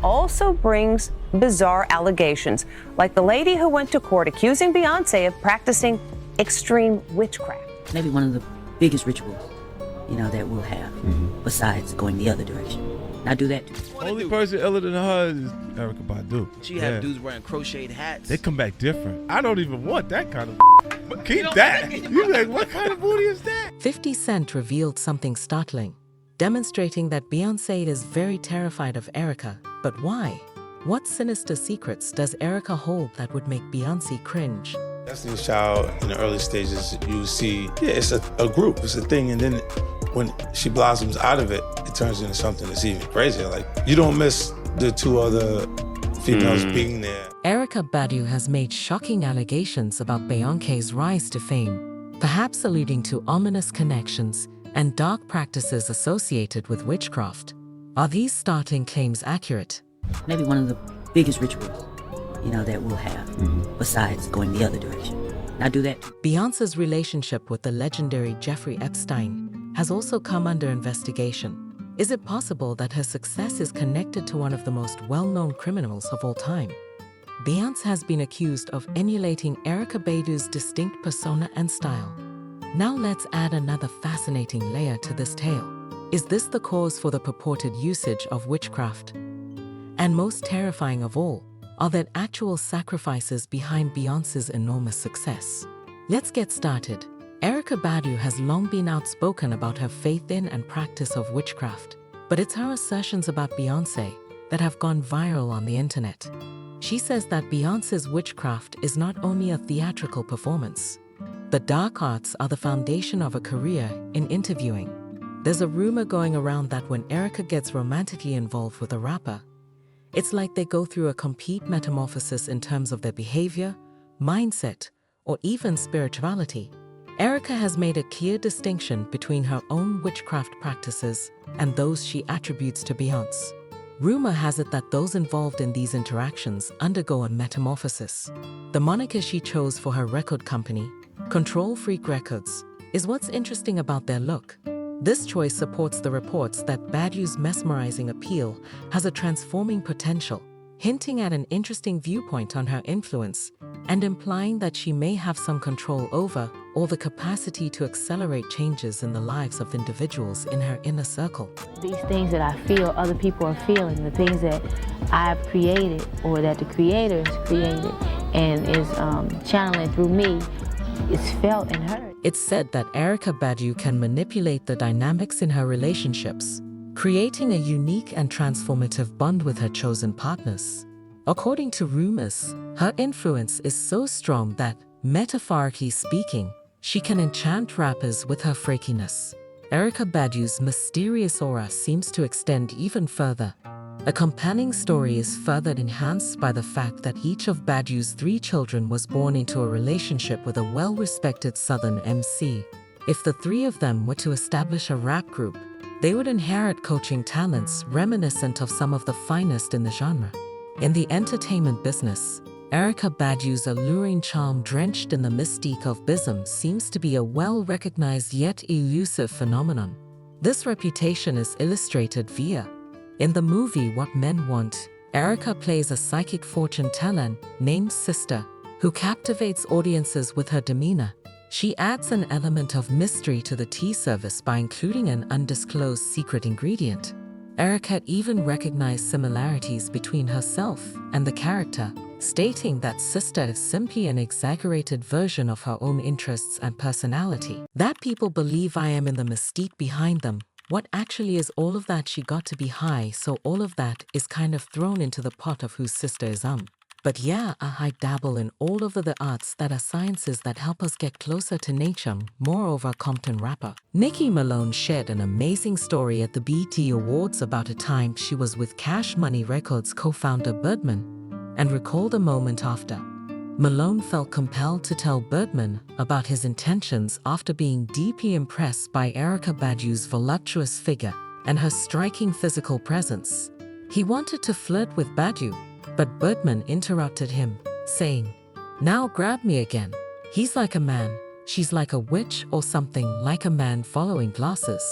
also brings bizarre allegations, like the lady who went to court accusing Beyonce of practicing extreme witchcraft. Maybe one of the biggest rituals, that we'll have, besides going the other direction. I do that too. Only person iller than her is Erykah Badu. She had dudes wearing crocheted hats. They come back different. I don't even want that kind of but keep that. You like, what kind of booty is that? 50 Cent revealed something startling, demonstrating that Beyonce is very terrified of Erykah. But why? What sinister secrets does Erykah hold that would make Beyonce cringe? Destiny's Child, in the early stages, you see, it's a group, it's a thing, and then when she blossoms out of it, it turns into something that's even crazier. Like, you don't miss the two other females being there. Erykah Badu has made shocking allegations about Beyonce's rise to fame, perhaps alluding to ominous connections and dark practices associated with witchcraft. Are these startling claims accurate? Maybe one of the biggest rituals, that we'll have, besides going the other direction. I do that too. Beyonce's relationship with the legendary Jeffrey Epstein has also come under investigation. Is it possible that her success is connected to one of the most well-known criminals of all time? Beyonce has been accused of emulating Erykah Badu's distinct persona and style. Now let's add another fascinating layer to this tale. Is this the cause for the purported usage of witchcraft? And most terrifying of all, are there actual sacrifices behind Beyonce's enormous success? Let's get started. Erykah Badu has long been outspoken about her faith in and practice of witchcraft, but it's her assertions about Beyonce that have gone viral on the internet. She says that Beyonce's witchcraft is not only a theatrical performance. The dark arts are the foundation of a career in interviewing. There's a rumor going around that when Erykah gets romantically involved with a rapper, it's like they go through a complete metamorphosis in terms of their behavior, mindset, or even spirituality. Erykah has made a clear distinction between her own witchcraft practices and those she attributes to Beyonce. Rumor has it that those involved in these interactions undergo a metamorphosis. The moniker she chose for her record company, Control Freak Records, is what's interesting about their look. This choice supports the reports that Badu's mesmerizing appeal has a transforming potential, hinting at an interesting viewpoint on her influence and implying that she may have some control over or the capacity to accelerate changes in the lives of individuals in her inner circle. These things that I feel other people are feeling, the things that I've created or that the Creator has created and is channeling through me, it's felt and heard. It's said that Erykah Badu can manipulate the dynamics in her relationships, creating a unique and transformative bond with her chosen partners. According to rumors, her influence is so strong that, metaphorically speaking, she can enchant rappers with her freakiness. Erykah Badu's mysterious aura seems to extend even further. A compelling story is further enhanced by the fact that each of Badu's 3 children was born into a relationship with a well-respected Southern MC. If the 3 of them were to establish a rap group, they would inherit coaching talents reminiscent of some of the finest in the genre. In the entertainment business, Erykah Badu's alluring charm drenched in the mystique of BISM seems to be a well-recognized yet elusive phenomenon. This reputation is illustrated via in the movie What Men Want, Erykah plays a psychic fortune teller named Sister, who captivates audiences with her demeanor. She adds an element of mystery to the tea service by including an undisclosed secret ingredient. Erykah even recognized similarities between herself and the character, stating that Sister is simply an exaggerated version of her own interests and personality. That people believe I am in the mystique behind them. What actually is all of that? She got to be high, so all of that is kind of thrown into the pot of whose sister is But yeah, I dabble in all of the arts that are sciences that help us get closer to nature. Moreover, Compton rapper Nicki Malone shared an amazing story at the BET Awards about a time she was with Cash Money Records co-founder Birdman, and recalled a moment after. Malone felt compelled to tell Birdman about his intentions after being deeply impressed by Erykah Badu's voluptuous figure and her striking physical presence. He wanted to flirt with Badu, but Birdman interrupted him, saying, "Now grab me again. He's like a man, she's like a witch or something like a man following glasses."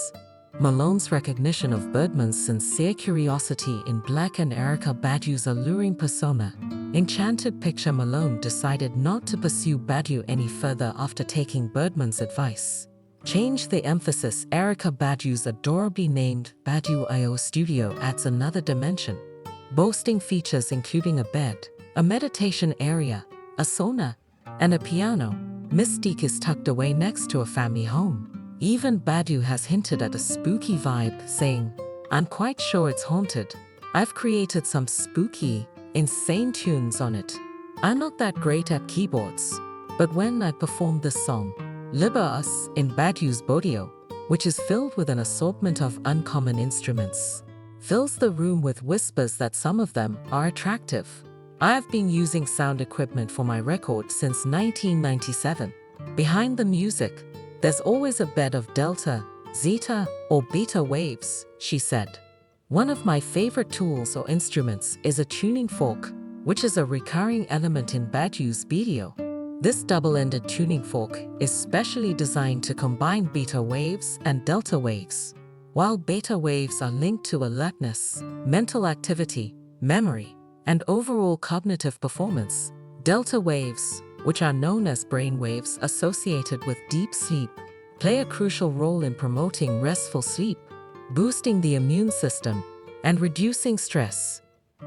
Malone's recognition of Birdman's sincere curiosity in Black and Erykah Badu's alluring persona. Enchanted Picture Malone decided not to pursue Badu any further after taking Birdman's advice. Change the emphasis. Erykah Badu's adorably named Badu IO Studio adds another dimension, boasting features including a bed, a meditation area, a sauna, and a piano. Mystique is tucked away next to a family home. Even Badu has hinted at a spooky vibe, saying, "I'm quite sure it's haunted. I've created some spooky, insane tunes on it. I'm not that great at keyboards, but when I performed this song, Liber Us, in Badu's Bodio, which is filled with an assortment of uncommon instruments, fills the room with whispers that some of them are attractive. I've been using sound equipment for my record since 1997. Behind the music, there's always a bed of delta, zeta, or beta waves," she said. "One of my favorite tools or instruments is a tuning fork, which is a recurring element in Badu's Bodio. This double-ended tuning fork is specially designed to combine beta waves and delta waves. While beta waves are linked to alertness, mental activity, memory, and overall cognitive performance, delta waves, which are known as brain waves associated with deep sleep, play a crucial role in promoting restful sleep, boosting the immune system, and reducing stress.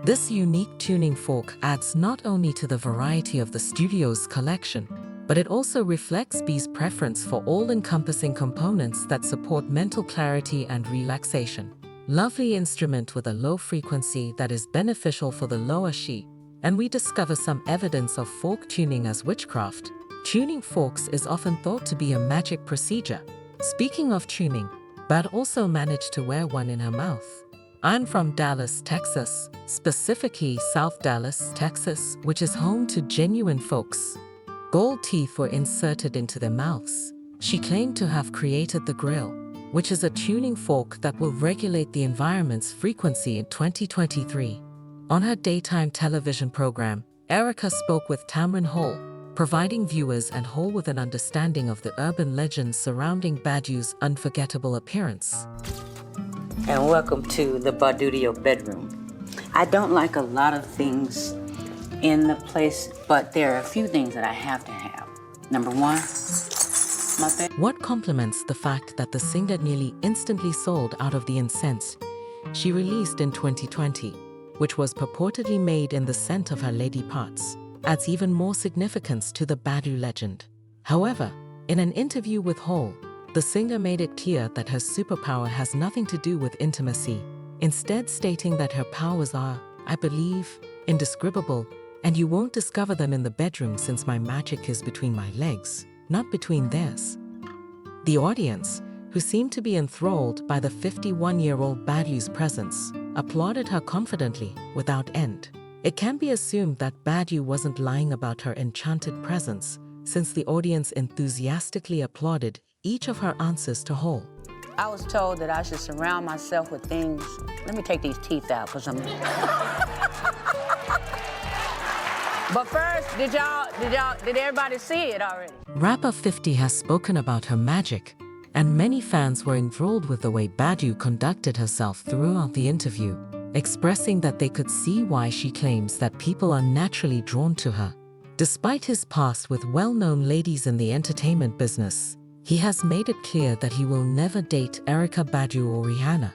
This unique tuning fork adds not only to the variety of the studio's collection, but it also reflects B's preference for all-encompassing components that support mental clarity and relaxation. Lovely instrument with a low frequency that is beneficial for the lower Shi. And we discover some evidence of fork tuning as witchcraft. Tuning forks is often thought to be a magic procedure. Speaking of tuning, Bad also managed to wear one in her mouth. I'm from Dallas, Texas, specifically South Dallas, Texas, which is home to genuine folks. Gold teeth were inserted into their mouths. She claimed to have created the grill, which is a tuning fork that will regulate the environment's frequency in 2023. On her daytime television program, Erykah spoke with Tamron Hall, providing viewers and Hall with an understanding of the urban legends surrounding Badu's unforgettable appearance. And welcome to the Badudio bedroom. I don't like a lot of things in the place, but there are a few things that I have to have. Number one, my bed. What complements the fact that the singer nearly instantly sold out of the incense she released in 2020, which was purportedly made in the scent of her lady parts, adds even more significance to the Badu legend. However, in an interview with Hall, the singer made it clear that her superpower has nothing to do with intimacy, instead stating that her powers are, I believe, indescribable, and you won't discover them in the bedroom since my magic is between my legs, not between theirs. The audience, who seemed to be enthralled by the 51-year-old Badu's presence, applauded her confidently, without end. It can be assumed that Badu wasn't lying about her enchanted presence, since the audience enthusiastically applauded each of her answers to Hall. I was told that I should surround myself with things. Let me take these teeth out because I'm. But first, did everybody see it already? Rapper 50 has spoken about her magic, and many fans were enthralled with the way Badu conducted herself throughout the interview, expressing that they could see why she claims that people are naturally drawn to her. Despite his past with well-known ladies in the entertainment business, he has made it clear that he will never date Erykah Badu or Rihanna.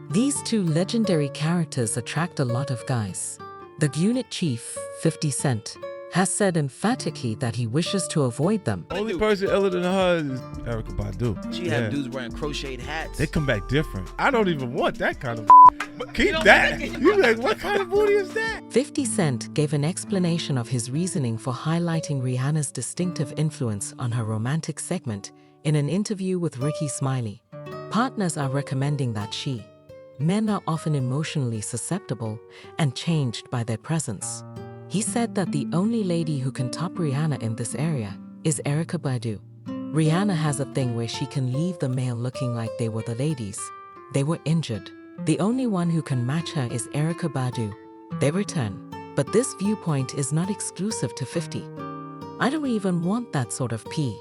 These two legendary characters attract a lot of guys. The unit chief, 50 Cent, has said emphatically that he wishes to avoid them. Only person iller than her is Erykah Badu. She had dudes wearing crocheted hats. They come back different. I don't even want that kind of. Keep that. You like, what kind of booty is that? 50 Cent gave an explanation of his reasoning for highlighting Rihanna's distinctive influence on her romantic segment in an interview with Ricky Smiley. Partners are recommending that men are often emotionally susceptible and changed by their presence. He said that the only lady who can top Rihanna in this area is Erykah Badu. Rihanna has a thing where she can leave the male looking like they were the ladies. They were injured. The only one who can match her is Erykah Badu. They return. But this viewpoint is not exclusive to 50. I don't even want that sort of pee.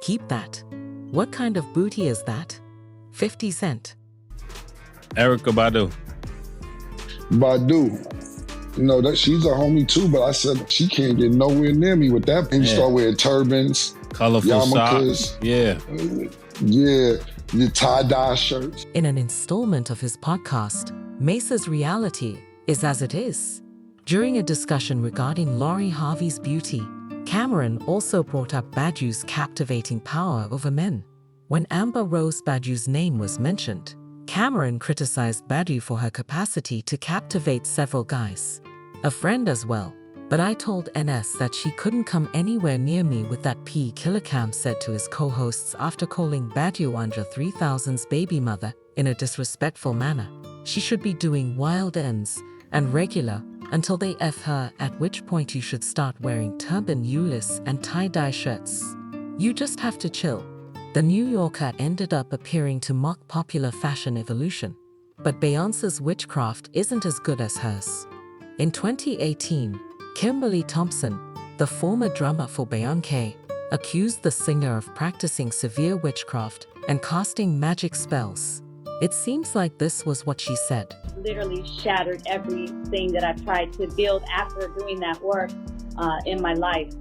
Keep that. What kind of booty is that? 50 Cent. Erykah Badu. Badu. You know, that she's a homie too, but I said she can't get nowhere near me with that. And you start wearing turbans, Colorful yarmulkes, socks. Yeah. Yeah, the tie-dye shirts. In an installment of his podcast, Mace's Reality Is As It Is, during a discussion regarding Lori Harvey's beauty, Cameron also brought up Badu's captivating power over men. When Amber Rose Badu's name was mentioned, Cameron criticized Badu for her capacity to captivate several guys, a friend as well. But I told NS that she couldn't come anywhere near me with that P. Killicam said to his co-hosts after calling Badu Andre 3000's baby mother in a disrespectful manner. She should be doing wild ends and regular until they F her, at which point you should start wearing turban Ulyss and tie-dye shirts. You just have to chill. The New Yorker ended up appearing to mock popular fashion evolution, but Beyoncé's witchcraft isn't as good as hers. In 2018, Kimberly Thompson, the former drummer for Beyoncé, accused the singer of practicing severe witchcraft and casting magic spells. It seems like this was what she said. Literally shattered everything that I've tried to build after doing that work in my life.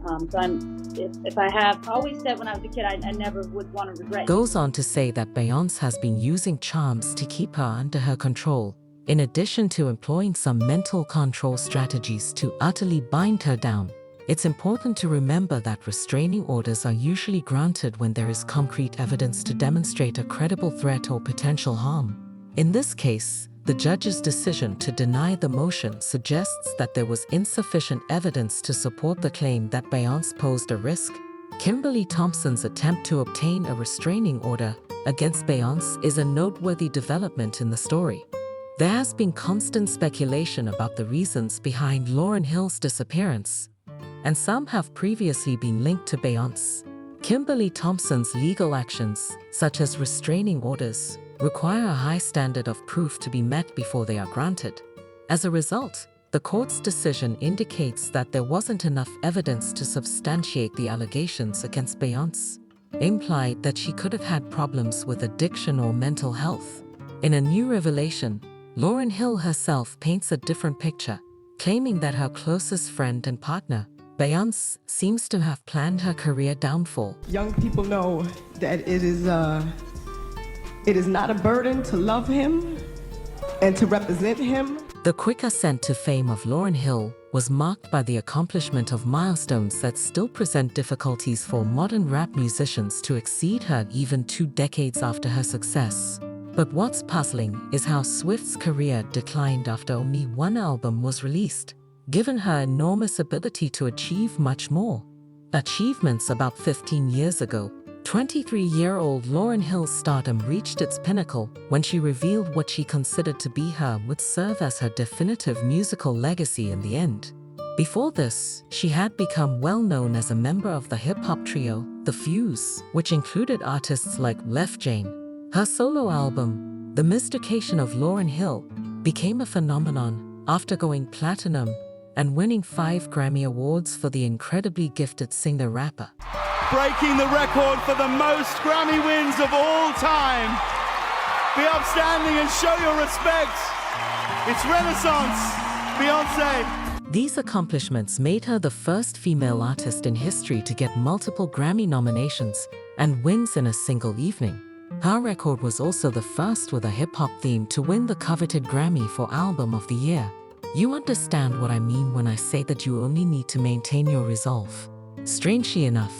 If I have always said when I was a kid, I never would want to regret. Goes on to say that Beyoncé has been using charms to keep her under her control, in addition to employing some mental control strategies to utterly bind her down. It's important to remember that restraining orders are usually granted when there is concrete evidence to demonstrate a credible threat or potential harm. In this case, the judge's decision to deny the motion suggests that there was insufficient evidence to support the claim that Beyoncé posed a risk. Kimberly Thompson's attempt to obtain a restraining order against Beyoncé is a noteworthy development in the story. There has been constant speculation about the reasons behind Lauryn Hill's disappearance, and some have previously been linked to Beyoncé. Kimberly Thompson's legal actions, such as restraining orders, require a high standard of proof to be met before they are granted. As a result, the court's decision indicates that there wasn't enough evidence to substantiate the allegations against Beyoncé, implied that she could have had problems with addiction or mental health. In a new revelation, Lauryn Hill herself paints a different picture, claiming that her closest friend and partner, Beyoncé, seems to have planned her career downfall. Young people know that it is not a burden to love him and to represent him. The quick ascent to fame of Lauryn Hill was marked by the accomplishment of milestones that still present difficulties for modern rap musicians to exceed her even 2 decades after her success. But what's puzzling is how Swift's career declined after only 1 album was released, given her enormous ability to achieve much more. Achievements about 15 years ago, 23-year-old Lauryn Hill's stardom reached its pinnacle when she revealed what she considered to be her would serve as her definitive musical legacy in the end. Before this, she had become well known as a member of the hip-hop trio, The Fuse, which included artists like Left Jane. Her solo album, The Mystification of Lauryn Hill, became a phenomenon after going platinum and winning 5 Grammy Awards for the incredibly gifted singer-rapper. Breaking the record for the most Grammy wins of all time. Be upstanding and show your respect. It's Renaissance, Beyoncé. These accomplishments made her the first female artist in history to get multiple Grammy nominations and wins in a single evening. Her record was also the first with a hip-hop theme to win the coveted Grammy for Album of the Year. You understand what I mean when I say that you only need to maintain your resolve. Strangely enough,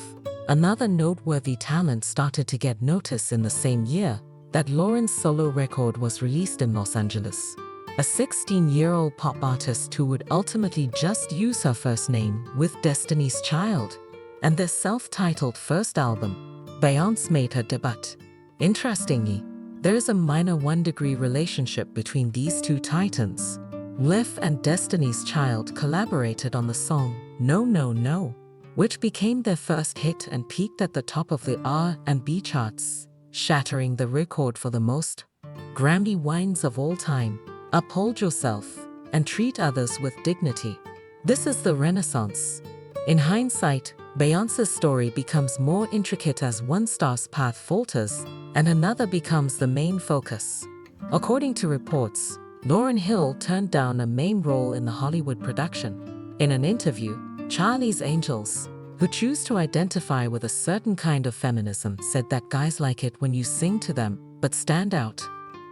another noteworthy talent started to get notice in the same year that Lauryn's solo record was released in Los Angeles. A 16-year-old pop artist who would ultimately just use her first name with Destiny's Child and their self-titled first album, Beyoncé made her debut. Interestingly, there is a minor 1-degree relationship between these two titans. Lif and Destiny's Child collaborated on the song No No No, which became their first hit and peaked at the top of the R&B charts, shattering the record for the most Grammy wins of all time. Uphold yourself and treat others with dignity. This is the Renaissance. In hindsight, Beyoncé's story becomes more intricate as one star's path falters and another becomes the main focus. According to reports, Lauryn Hill turned down a main role in the Hollywood production. In an interview, Charlie's Angels, who choose to identify with a certain kind of feminism, said that guys like it when you sing to them, but stand out.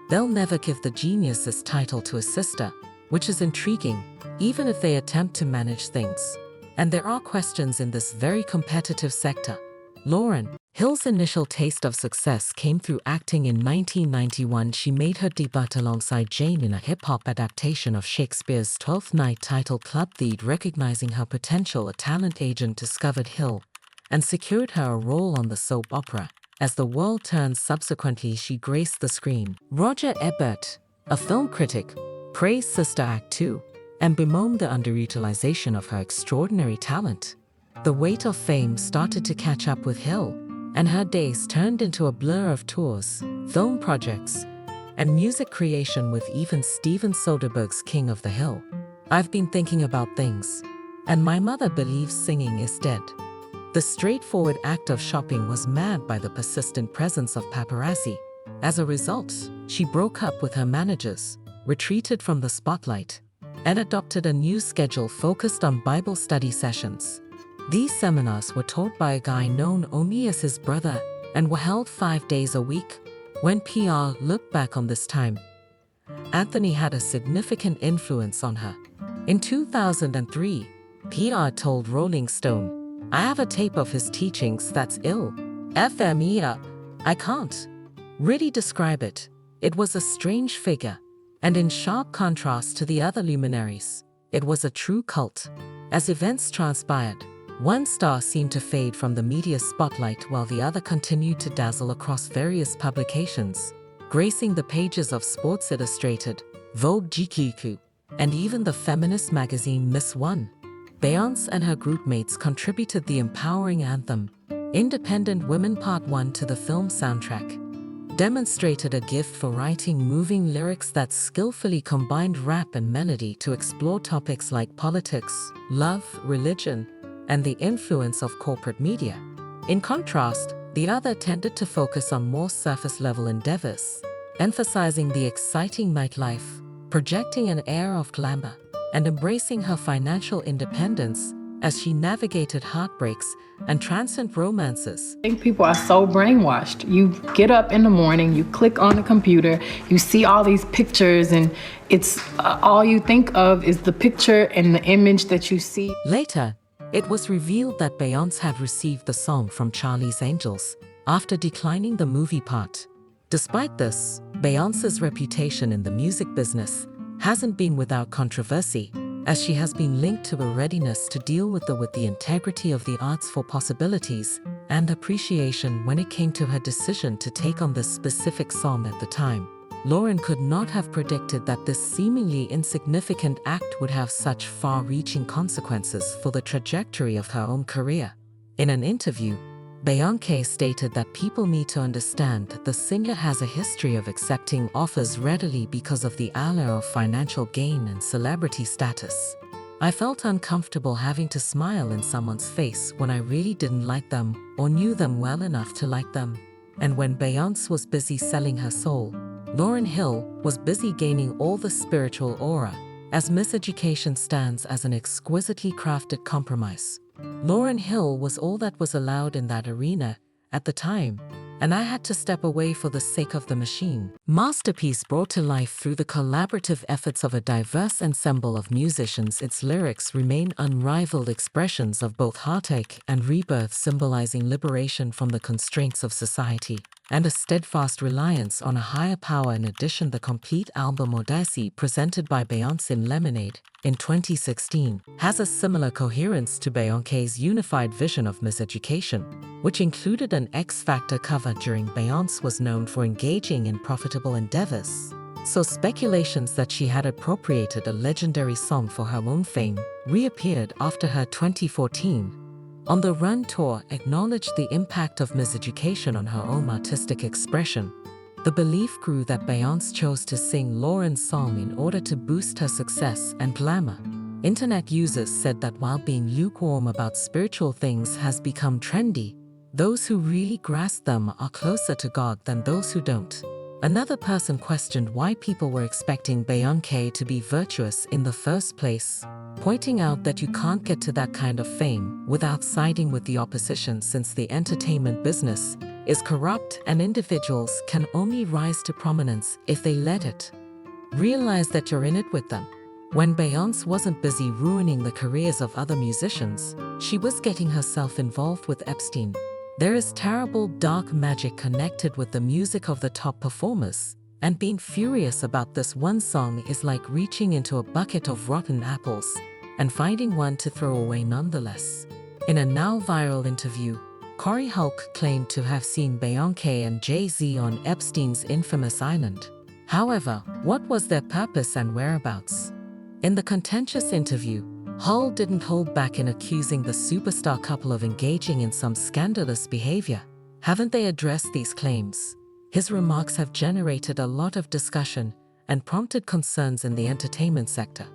They'll never give the genius's title to a sister, which is intriguing, even if they attempt to manage things. And there are questions in this very competitive sector. Lauryn Hill's initial taste of success came through acting. In 1991, she made her debut alongside Jane in a hip-hop adaptation of Shakespeare's Twelfth Night titled Club Theed. Recognizing her potential, a talent agent discovered Hill and secured her a role on the soap opera As the World Turns. Subsequently, she graced the screen. Roger Ebert, a film critic, praised Sister Act 2 and bemoaned the underutilization of her extraordinary talent. The weight of fame started to catch up with Hill, and her days turned into a blur of tours, film projects, and music creation, with even Steven Soderbergh's King of the Hill. I've been thinking about things, and my mother believes singing is dead. The straightforward act of shopping was marred by the persistent presence of paparazzi. As a result, she broke up with her managers, retreated from the spotlight, and adopted a new schedule focused on Bible study sessions. These seminars were taught by a guy known only as his brother and were held 5 days a week. When PR looked back on this time, Anthony had a significant influence on her. In 2003, PR told Rolling Stone, "I have a tape of his teachings that's ill. FM me up. I can't really describe it. It was a strange figure, and in sharp contrast to the other luminaries, it was a true cult." As events transpired, one star seemed to fade from the media spotlight while the other continued to dazzle across various publications, gracing the pages of Sports Illustrated, Vogue GQ, and even the feminist magazine Miss One. Beyoncé and her groupmates contributed the empowering anthem, Independent Women Part 1, to the film soundtrack, demonstrated a gift for writing moving lyrics that skillfully combined rap and melody to explore topics like politics, love, religion, and the influence of corporate media. In contrast, the other tended to focus on more surface-level endeavors, emphasizing the exciting nightlife, projecting an air of glamour, and embracing her financial independence as she navigated heartbreaks and transcendent romances. I think people are so brainwashed. You get up in the morning, you click on the computer, you see all these pictures, and it's all you think of is the picture and the image that you see. Later, it was revealed that Beyoncé had received the song from Charlie's Angels after declining the movie part. Despite this, Beyoncé's reputation in the music business hasn't been without controversy, as she has been linked to a readiness to deal with the integrity of the arts for possibilities and appreciation when it came to her decision to take on this specific song at the time. Lauryn could not have predicted that this seemingly insignificant act would have such far-reaching consequences for the trajectory of her own career. In an interview, Beyoncé stated that people need to understand that the singer has a history of accepting offers readily because of the allure of financial gain and celebrity status. "I felt uncomfortable having to smile in someone's face when I really didn't like them or knew them well enough to like them." And when Beyoncé was busy selling her soul, Lauryn Hill was busy gaining all the spiritual aura, as miseducation stands as an exquisitely crafted compromise. Lauryn Hill was all that was allowed in that arena at the time, and I had to step away for the sake of the machine. Masterpiece brought to life through the collaborative efforts of a diverse ensemble of musicians, its lyrics remain unrivaled expressions of both heartache and rebirth, symbolizing liberation from the constraints of society and a steadfast reliance on a higher power. In addition, the complete album Odyssey, presented by Beyoncé in Lemonade in 2016, has a similar coherence to Beyoncé's unified vision of miseducation, which included an X Factor cover during Beyoncé was known for engaging in profitable endeavors. So speculations that she had appropriated a legendary song for her own fame reappeared after her 2014 On the Run tour acknowledged the impact of miseducation on her own artistic expression. The belief grew that Beyoncé chose to sing Lauryn's song in order to boost her success and glamour. Internet users said that while being lukewarm about spiritual things has become trendy, those who really grasp them are closer to God than those who don't. Another person questioned why people were expecting Beyoncé to be virtuous in the first place, pointing out that you can't get to that kind of fame without siding with the opposition, since the entertainment business is corrupt and individuals can only rise to prominence if they let it. Realize that you're in it with them. When Beyoncé wasn't busy ruining the careers of other musicians, she was getting herself involved with Epstein. There is terrible dark magic connected with the music of the top performers, and being furious about this one song is like reaching into a bucket of rotten apples and finding one to throw away nonetheless. In a now viral interview, Corey Hulk claimed to have seen Beyoncé and Jay-Z on Epstein's infamous island. However, what was their purpose and whereabouts? In the contentious interview, Hull didn't hold back in accusing the superstar couple of engaging in some scandalous behavior. Haven't they addressed these claims? His remarks have generated a lot of discussion and prompted concerns in the entertainment sector.